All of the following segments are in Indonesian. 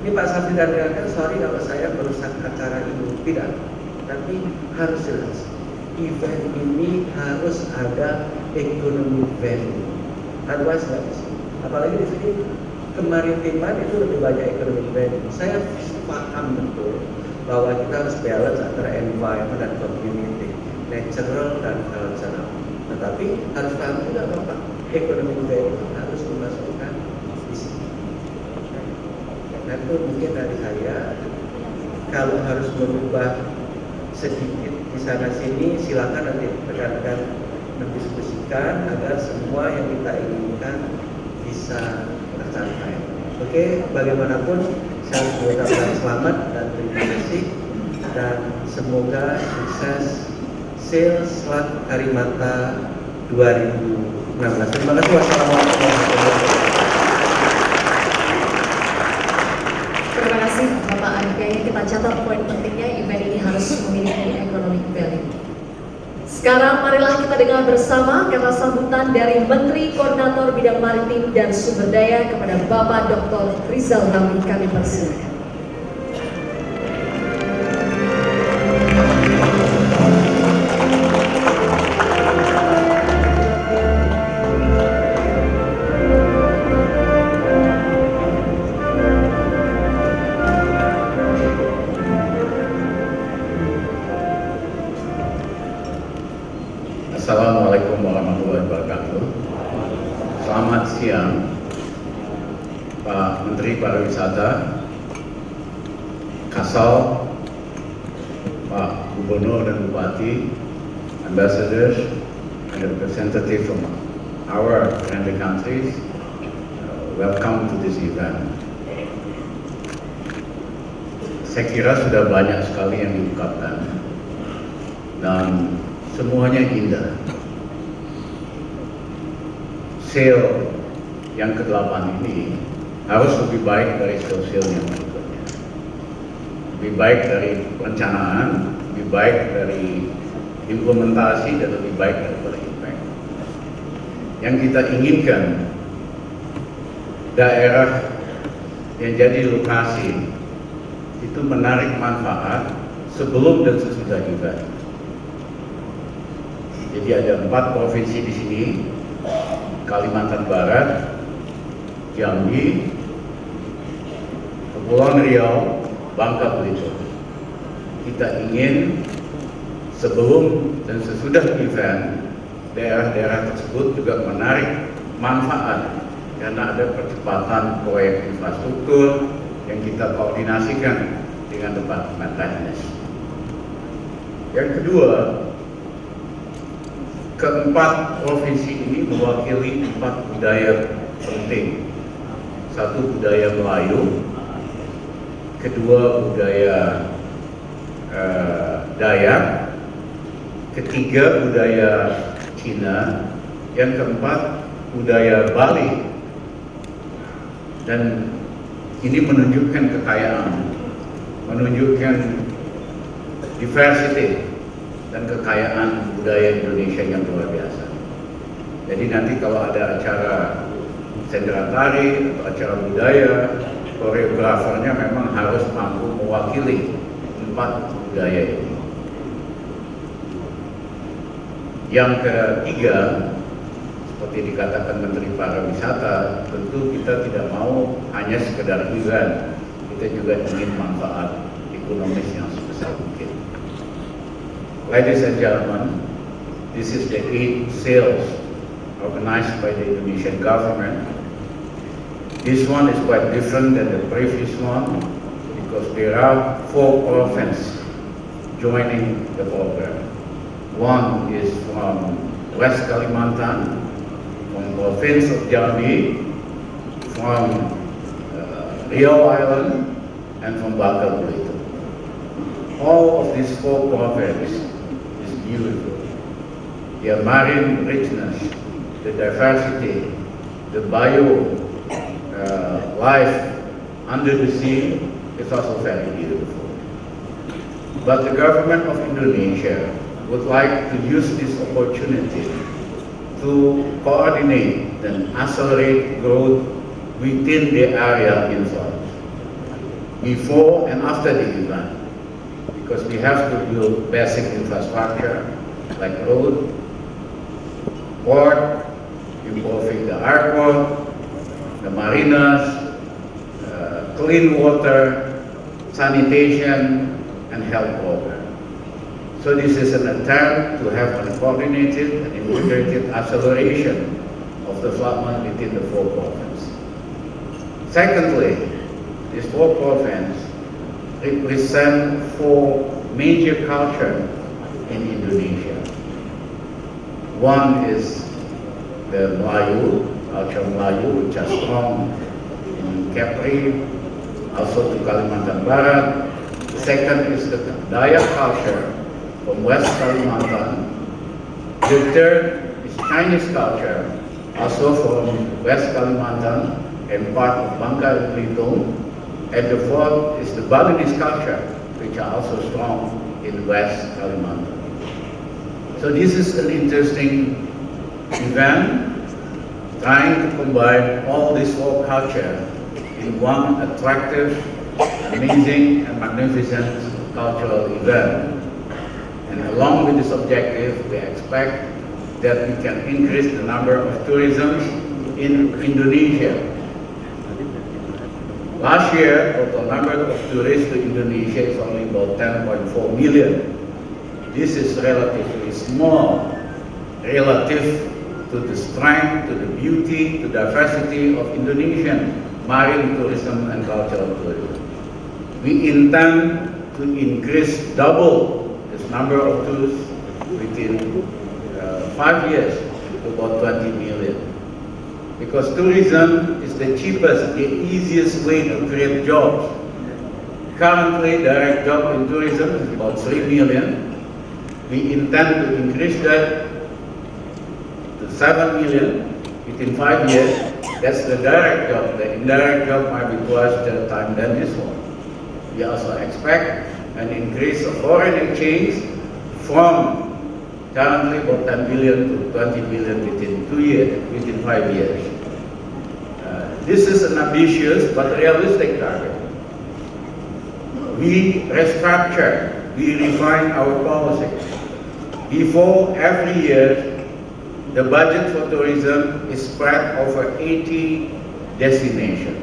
Ini Pak Safridan katakan, sorry kalau saya merusak acara ini. Tidak, tapi harus jelas. Event ini harus ada economic value. Otherwise nggak bisa. Apalagi di sini kemaritiman itu lebih banyak economic value. Saya paham betul bahwa kita harus balance antara environment dan community, natural dan cultural. Tetapi harus paham juga bahwa economic value harus dimasukkan di sini. Nah itu mungkin dari saya, kalau harus merubah sedikit di sana sini, silakan nanti rekan-rekan mendiskusikan agar semua yang kita inginkan bisa tercapai. Oke, bagaimanapun saya mengucapkan selamat dan terima kasih, dan semoga sukses sales Selat Karimata 2016. Terima kasih. Wassalamualaikum warahmatullahi wabarakatuh. Terima kasih Bapak Andika. Kita catat poin pentingnya, event ini harus memiliki economic value. Sekarang marilah kita dengar bersama kata sambutan dari Menteri Koordinator Bidang Maritim dan Sumber Daya kepada Bapak Dr. Rizal Ramli. Kami persilakan. Assalamualaikum warahmatullahi wabarakatuh. Selamat siang Pak Menteri Pariwisata, Kasal, Pak Gubernur dan Bupati, ambassadors, and representatives from our friendly countries. Welcome to this event. Saya kira sudah banyak sekali yang diungkapkan dan semuanya indah. Sale yang ke-8 ini harus lebih baik dari sale yang berikutnya. Lebih baik dari perencanaan, lebih baik dari implementasi, dan lebih baik daripada impact. Yang kita inginkan, daerah yang jadi lokasi itu menarik manfaat sebelum dan sesudah event. Jadi ada 4 provinsi di sini: Kalimantan Barat, Jambi, Kepulauan Riau, Bangka Belitung. Kita ingin sebelum dan sesudah event, daerah-daerah tersebut juga menarik manfaat karena ada percepatan proyek infrastruktur yang kita koordinasikan dengan Departemen Teknis. Yang kedua, keempat provinsi ini mewakili 4 budaya penting. Satu, budaya Melayu. Kedua, budaya Dayak. Ketiga, budaya Cina. Yang keempat, budaya Bali. Dan ini menunjukkan kekayaan, menunjukkan diversity dan kekayaan budaya Indonesia yang luar biasa. Jadi nanti kalau ada acara sendera tari atau acara budaya, koreografernya memang harus mampu mewakili 4 budaya ini. Yang ketiga, seperti dikatakan Menteri Pariwisata, tentu kita tidak mau hanya sekedar event, kita juga ingin manfaat ekonomis yang sebesar mungkin. Ladies and gentlemen, this is the 8th sales organized by the Indonesian government. This one is quite different than the previous one because there are 4 provinces joining the program. One is from West Kalimantan, from province of Jambi, from Riau Island, and from Bangka Belitung. All of these 4 provinces is beautiful. Their marine richness, the diversity, the bio life under the sea is also very beautiful. But the government of Indonesia would like to use this opportunity to coordinate and accelerate growth within the area involved. before and after the event, because we have to build basic infrastructure like road, port, improving the airport, the marinas, clean water, sanitation, and health program. So this is an attempt to have a coordinated and integrated acceleration of development within the four provinces. Secondly, these four provinces represent four major cultures in Indonesia. One is the Melayu, culture Melayu, which are strong in Kepri, also to Kalimantan Barat. The second is the Dayak culture from West Kalimantan. The third is Chinese culture, also from West Kalimantan and part of Bangka and Belitung. And the fourth is the Balinese culture, which are also strong in West Kalimantan. So this is an interesting event, trying to combine all these four cultures in one attractive, amazing, and magnificent cultural event. And along with this objective, we expect that we can increase the number of tourism in Indonesia. Last year, total number of tourists to Indonesia is only about 10.4 million. This is relatively small relative to the strength, to the beauty, to the diversity of Indonesian marine tourism and cultural tourism. We intend to increase double this number of tourists within 5 years to about 20 million. Because tourism is the cheapest, the easiest way to create jobs. Currently, direct job in tourism is about 3 million. We intend to increase that to 7 million within 5 years. That's the direct job. The indirect job might be twice the time than this one. We also expect an increase of foreign exchange from currently about 10 billion to 20 billion within 2 years, within 5 years. This is an ambitious but realistic target. We restructure, we refine our policies. Before, every year, the budget for tourism is spread over 80 destinations.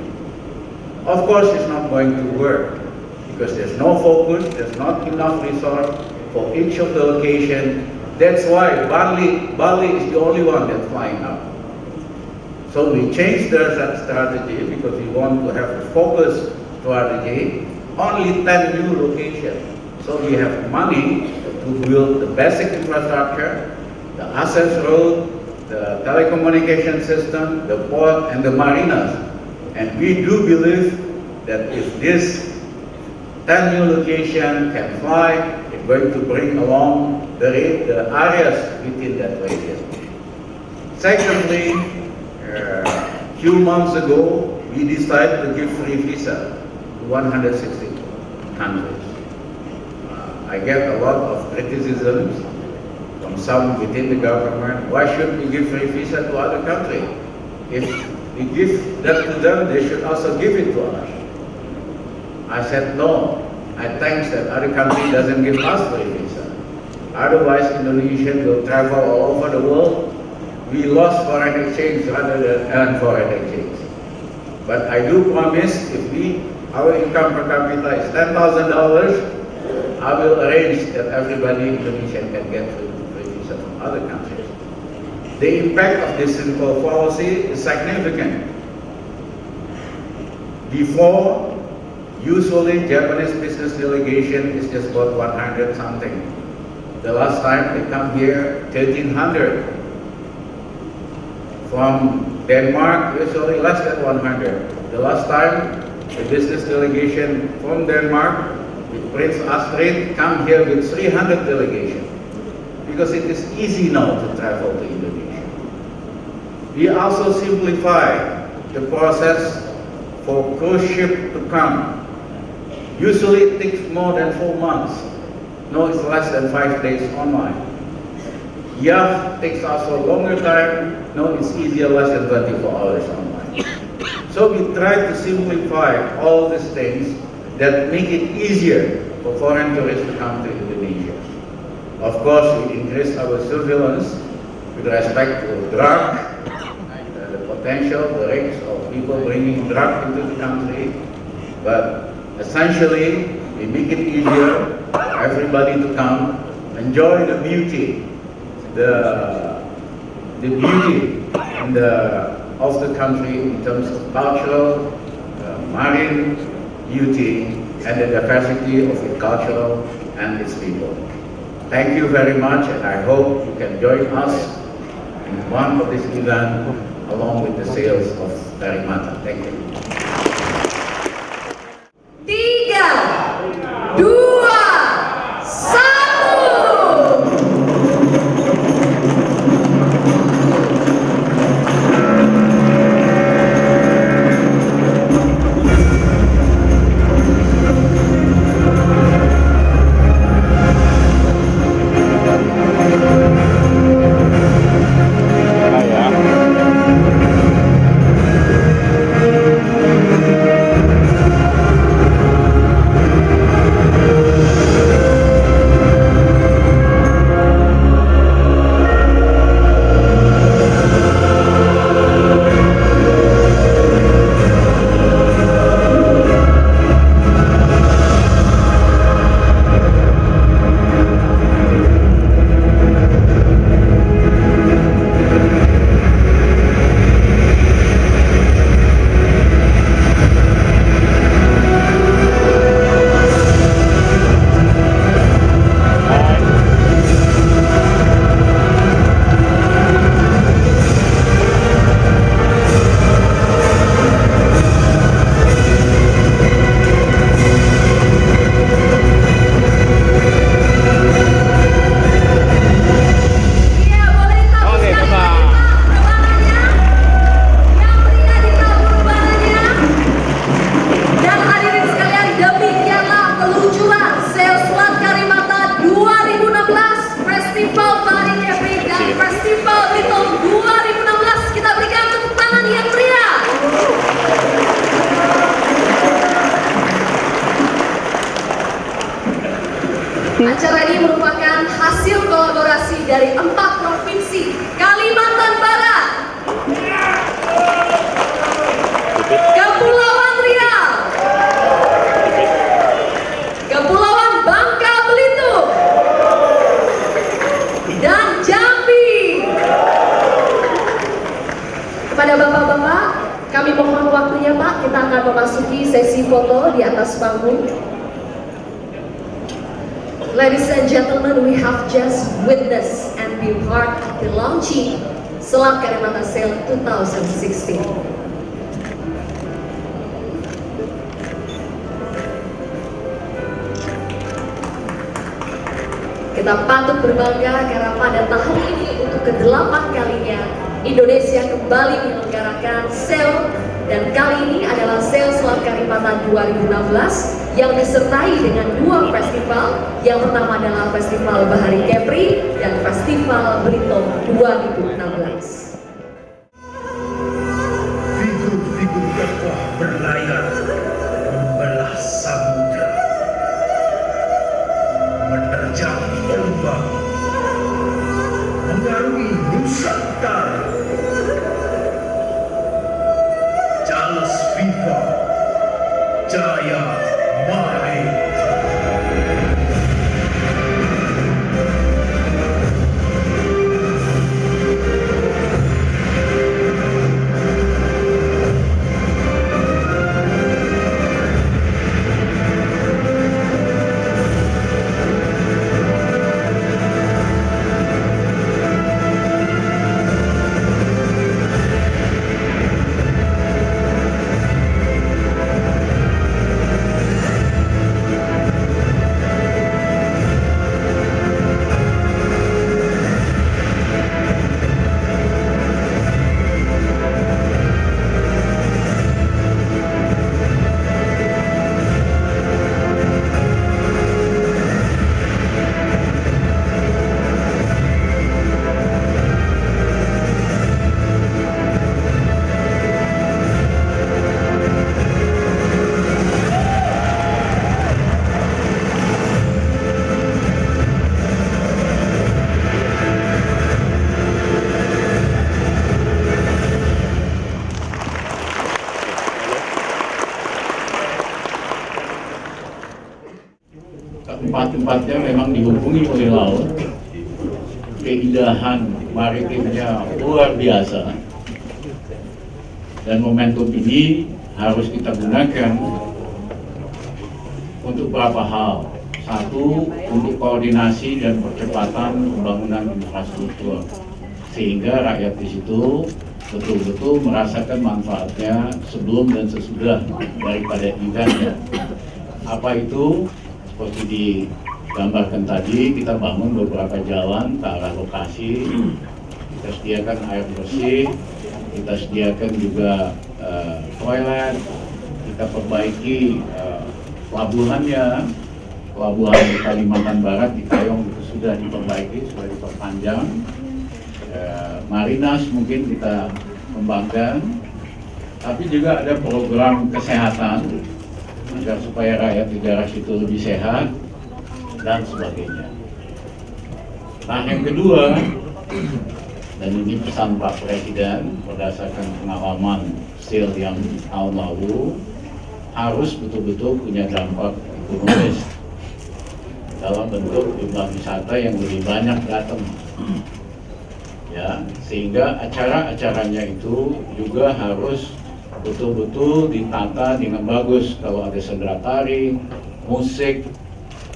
Of course, it's not going to work because there's no focus, there's not enough resource for each of the locations. That's why Bali is the only one that's flying up. So we changed that strategy because we want to have a focused strategy, only 10 new locations. So we have money to build the basic infrastructure, the access road, the telecommunication system, the port, and the marinas. And we do believe that if this 10 new locations can fly, it's going to bring along the areas within that region. Secondly, a few months ago, we decided to give free visa to 160 countries. I get a lot of criticisms from some within the government. Why should we give free visa to other countries? If we give that to them, they should also give it to us. I said no. I think that other country doesn't give us free visa. Otherwise, Indonesians will travel all over the world. We lost foreign exchange rather than earn foreign exchange. But I do promise, if our income per capita is $10,000, I will arrange that everybody in Indonesia can get free visa from other countries. The impact of this simple policy is significant. Before, usually Japanese business delegation is just about 100 something. The last time they come here, 1,300. From Denmark, usually less than 100. The last time, the business delegation from Denmark with Prince Astrid come here with 300 delegation. Because it is easy now to travel to Indonesia. We also simplify the process for cruise ship to come. Usually it takes more than 4 months. No, it's less than 5 days online. Yacht takes also longer time. No, it's easier, less than 24 hours online. So we try to simplify all these things that make it easier for foreign tourists to come to Indonesia. Of course, we increase our surveillance with respect to drug, the potential, the risks of people bringing drug into the country, but essentially, we make it easier for everybody to come, enjoy the beauty, the beauty of the country in terms of cultural, marine beauty, and the diversity of its cultural and its people. Thank you very much, and I hope you can join us in one of this event along with the sales of Karimata. Thank you. 3, 2, 4. Acara ini merupakan hasil kolaborasi dari 4 provinsi Kalimantan Barat, Kepulauan Riau, Kepulauan Bangka Belitung, dan Jambi. Kepada bapak-bapak, kami mohon waktunya Pak, kita akan memasuki sesi foto di atas panggung. Ladies and gentlemen, we have just witnessed and been part of the launching Selat Karimata Sale 2016. Kita patut berbangga karena pada tahun ini untuk ke-8 kalinya Indonesia kembali menyelenggarakan sale, dan kali ini adalah sale Selat Karimata 2016 yang disertai dengan 2 festival. Yang pertama adalah Festival Bahari Kepri dan Festival Belitung 2016. Figur-figur dakwah berlayar membelah samudra, menerjang ombak, mengarungi Nusantara. Jales Viva, Jaya Mare. tempat-tempatnya memang dihubungi oleh laut, keindahan maritimnya luar biasa, dan momentum ini harus kita gunakan untuk beberapa hal. Satu, untuk koordinasi dan percepatan pembangunan infrastruktur, sehingga rakyat di situ betul-betul merasakan manfaatnya sebelum dan sesudah daripada eventnya. Apa itu? Seperti digambarkan tadi, kita bangun beberapa jalan ke arah lokasi, kita sediakan air bersih, kita sediakan juga toilet, kita perbaiki pelabuhannya. Pelabuhan di Kalimantan Barat di Kayong itu sudah diperbaiki, sudah diperpanjang. Marinas mungkin kita kembangkan, tapi juga ada program kesehatan agar supaya rakyat di daerah situ lebih sehat dan sebagainya. Nah, yang kedua, dan ini pesan Pak Presiden berdasarkan pengalaman SEAL yang tahun lalu, harus betul-betul punya dampak ekonomis dalam bentuk jumlah wisata yang lebih banyak datang, ya, sehingga acara-acaranya itu juga harus betul-betul ditata dengan bagus. Kalau ada sendera tari, musik,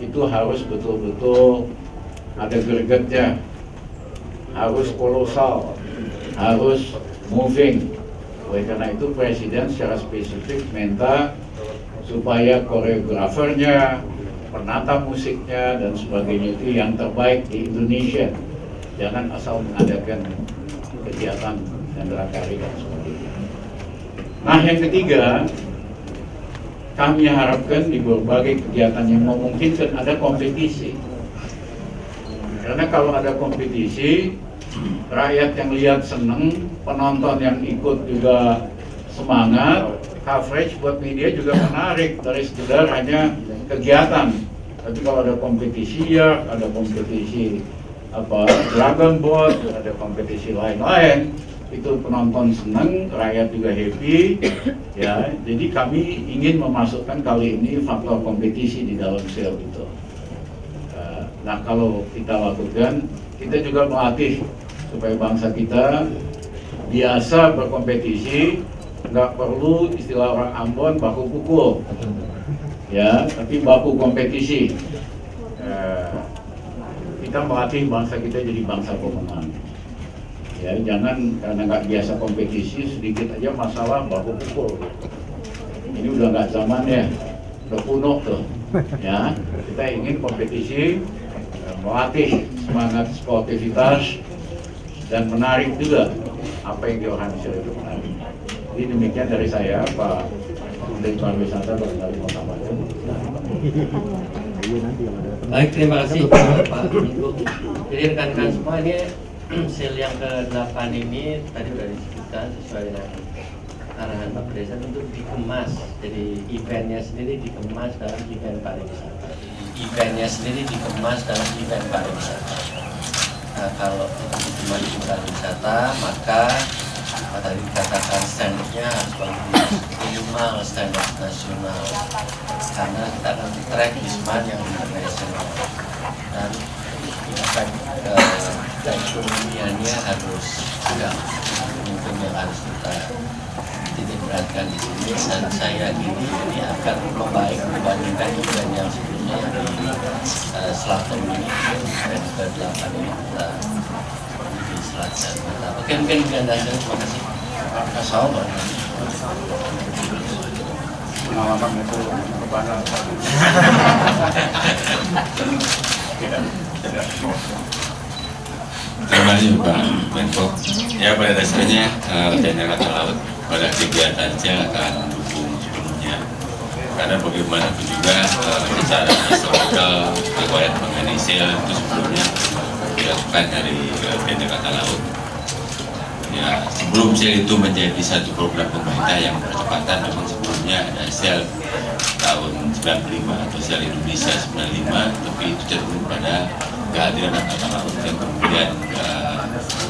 itu harus betul-betul ada gregetnya, harus kolosal, harus moving. Oleh karena itu Presiden secara spesifik minta supaya koreografernya, penata musiknya dan sebagainya itu yang terbaik di Indonesia. Jangan asal mengadakan kegiatan sendera tari dan sebagainya. Nah, yang ketiga, kami harapkan di berbagai kegiatan yang memungkinkan ada kompetisi. Karena kalau ada kompetisi, rakyat yang lihat seneng, penonton yang ikut juga semangat, coverage buat media juga menarik dari sekedar hanya kegiatan. Tapi kalau ada kompetisi ya, ada kompetisi Dragon Boat, ada kompetisi lain-lain, itu penonton senang, rakyat juga happy, ya. Jadi kami ingin memasukkan kali ini faktor kompetisi di dalam SEAL itu. Nah, kalau kita lakukan, kita juga melatih supaya bangsa kita biasa berkompetisi, nggak perlu istilah orang Ambon baku pukul, ya, tapi baku kompetisi. Kita melatih bangsa kita jadi bangsa pemenang. Ya, jangan karena nggak biasa kompetisi, sedikit aja masalah baku pukul. Ini udah nggak zamannya, udah kuno tuh. Ya, kita ingin kompetisi, melatih semangat sportivitas dan menarik juga apa yang diorganisir itu menarik. Jadi demikian dari saya, Pak Menteri Pariwisata barangkali mau tambahkan. Baik, terima kasih Pak Menko. Jadi rekan-rekan semua, ini SEAL yang ke-8 ini tadi sudah disebutkan sesuai dengan arahan Pak Presiden untuk dikemas. Jadi eventnya sendiri dikemas dalam event pariwisata. Eventnya sendiri dikemas dalam event pariwisata. Nah, kalau itu cuma di pariwisata, maka tadi dikatakan standarnya harus bagus, minimal standar nasional, karena kita akan track Wisman yang internasional, dan keekonomiannya harus juga mungkin yang harus kita titik beratkan di sini. Dan saya ini akan membaik dibandingkan event yang sebelumnya di Selatan ini, dan ke-8 ini kita di Selatan. Oke, mungkin terima kasih. Assalamualaikum. Pengalaman itu kepada Terima kasih Pak Menko. Ya, pada dasarnya TNI Angkatan Laut pada kegiatan SEAL akan mendukung sepenuhnya, karena bagaimanapun juga secara historical riwayat mengenai SEAL itu sebelumnya dilakukan dari TNI Angkatan Laut. Ya, sebelum SEAL itu menjadi satu program pemerintah yang percepatan, memang sebelumnya ada SEAL tahun 95 atau SEAL Indonesia 95, tapi itu cenderung pada kehadiran Angkatan Laut yang kemudian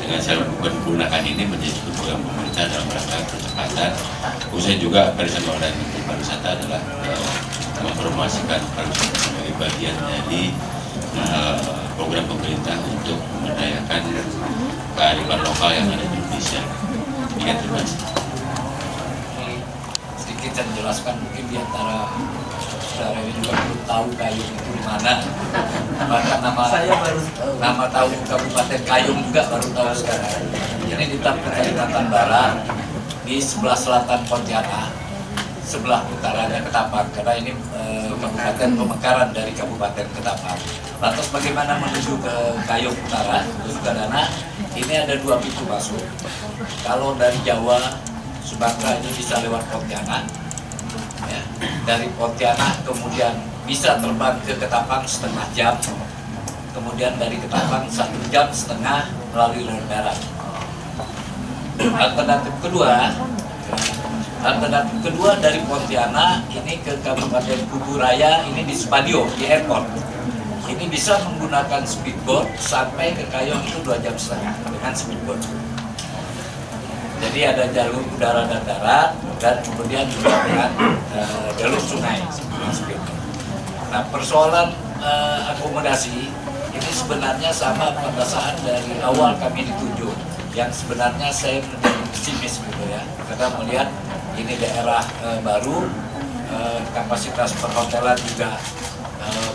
dengan SEAL menggunakan ini menjadi satu program pemerintah dalam rangka percepatan. Khususnya juga bersama dengan Menteri Pariwisata adalah mempromosikan pariwisata sebagai bagian dari program pemerintah untuk memberdayakan kearifan lokal yang ada di Indonesia. Demikian, terima kasih. Sedikit saya jelaskan, mungkin di antara saudara ini juga belum tahu Kayung itu di mana. Bahkan nama tahu Kabupaten Kayung juga baru tahu sekarang. Ini di Kalimantan Barat, di sebelah selatan Pontianak, sebelah utaranya Ketapang, karena ini Kabupaten Pemekaran dari Kabupaten Ketapang. Lantas bagaimana menuju ke Kayung Utara, Sukadana? Ini ada 2 pintu masuk. Kalau dari Jawa, Sumatera ini bisa lewat Pontianak. Ya. Dari Pontianak kemudian bisa terbang ke Ketapang setengah jam. Kemudian dari Ketapang 1,5 jam melalui jalur darat. Alternatif kedua dari Pontianak ini ke Kabupaten Kuburaya, ini di Spadio, di airport. Ini bisa menggunakan speedboat sampai ke Kayong itu 2,5 jam dengan speedboat. Jadi ada jalur udara dan darat, dan kemudian juga dengan jalur sungai. Nah, persoalan akomodasi ini sebenarnya sama pada saat dari awal kami ditunjuk. Yang sebenarnya saya menjadi pesimis gitu ya, karena melihat ini daerah baru, kapasitas perhotelan juga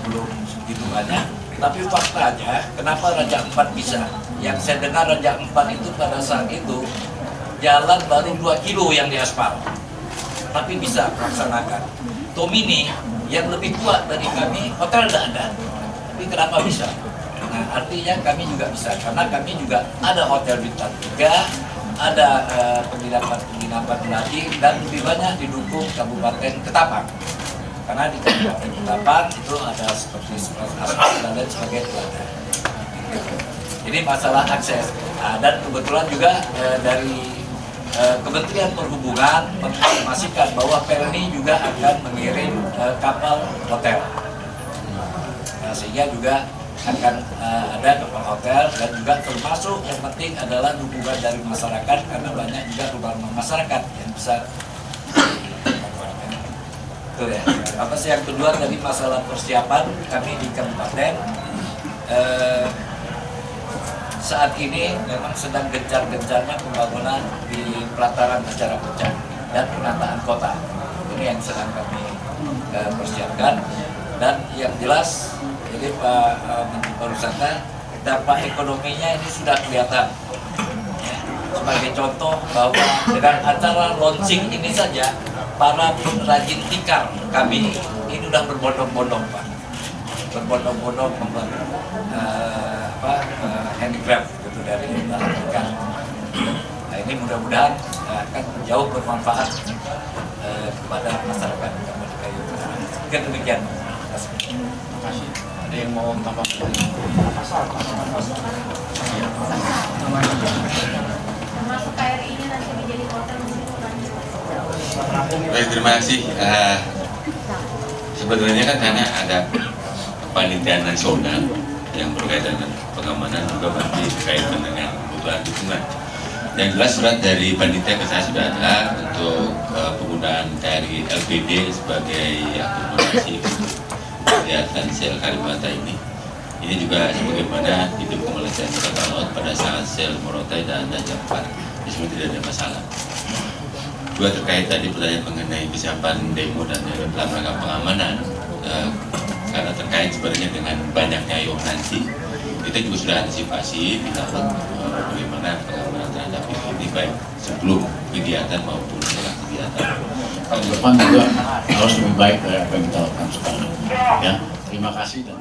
belum begitu banyak. Tapi faktanya, kenapa Raja Ampat bisa? Yang saya dengar Raja Ampat itu pada saat itu jalan baru 2 kilo yang diaspal, tapi bisa melaksanakan. Tomini yang lebih kuat dari kami, hotel tidak ada, tapi kenapa bisa? Nah, artinya kami juga bisa, karena kami juga ada hotel bintang 3, ada penginapan lagi, dan lebih banyak didukung Kabupaten Ketapang. Karena di Kabupaten Ketapang itu ada seperti asal dan lain sebagainya. Ini masalah akses. Nah, dan kebetulan juga dari Kementerian Perhubungan menginformasikan bahwa Pelni juga akan mengirim kapal hotel. Nah, sehingga juga akan ada kapal hotel, dan juga termasuk yang penting adalah dukungan dari masyarakat, karena banyak juga rumah masyarakat yang bisa. Betul ya. Apa sih yang kedua tadi masalah persiapan kami di kabupaten saat ini memang sedang gencar-gencarnya pembangunan di pelataran acara puncak dan penataan kota. Ini yang sedang kami persiapkan, dan yang jelas jadi Pak Menteri Pariwisata, dampak ekonominya ini sudah kelihatan. Ya, sebagai contoh bahwa dengan acara launching ini saja para pengrajin tikar kami ini sudah berbondong-bondong Pak, berbondong-bondong membuat handicraft gitu dari bahan tikar. Nah, ini mudah-mudahan akan jauh bermanfaat kepada masyarakat Kabupaten Kayung. Mungkin demikian. Terima kasih. Ada yang mau tambah? Termasuk KRI-nya nanti menjadi hotel Baik, terima kasih. Sebetulnya kan karena ada kepanitiaan nasional yang berkaitan dengan pengamanan, juga masih berkaitan dengan kebutuhan dukungan. Yang jelas surat dari panitia ke saya sudah ada untuk penggunaan KRI LPD sebagai akomodasi kegiatan sel Kalibata ini. Ini juga sebagaimana didukung oleh TNI Angkatan Laut pada saat sel Morotai dan Raja Ampat. Ini semua tidak ada masalah. Dua terkait tadi pertanyaan mengenai kesiapan demo dan dalam rangka pengamanan, karena terkait sebenarnya dengan banyaknya IO nanti, kita juga sudah antisipasi di dalam bagaimana pengamanan terhadap ini baik sebelum kegiatan maupun setelah kegiatan. Ke depan juga harus lebih baik dari apa yang kita lakukan sekarang. Ya, terima kasih dan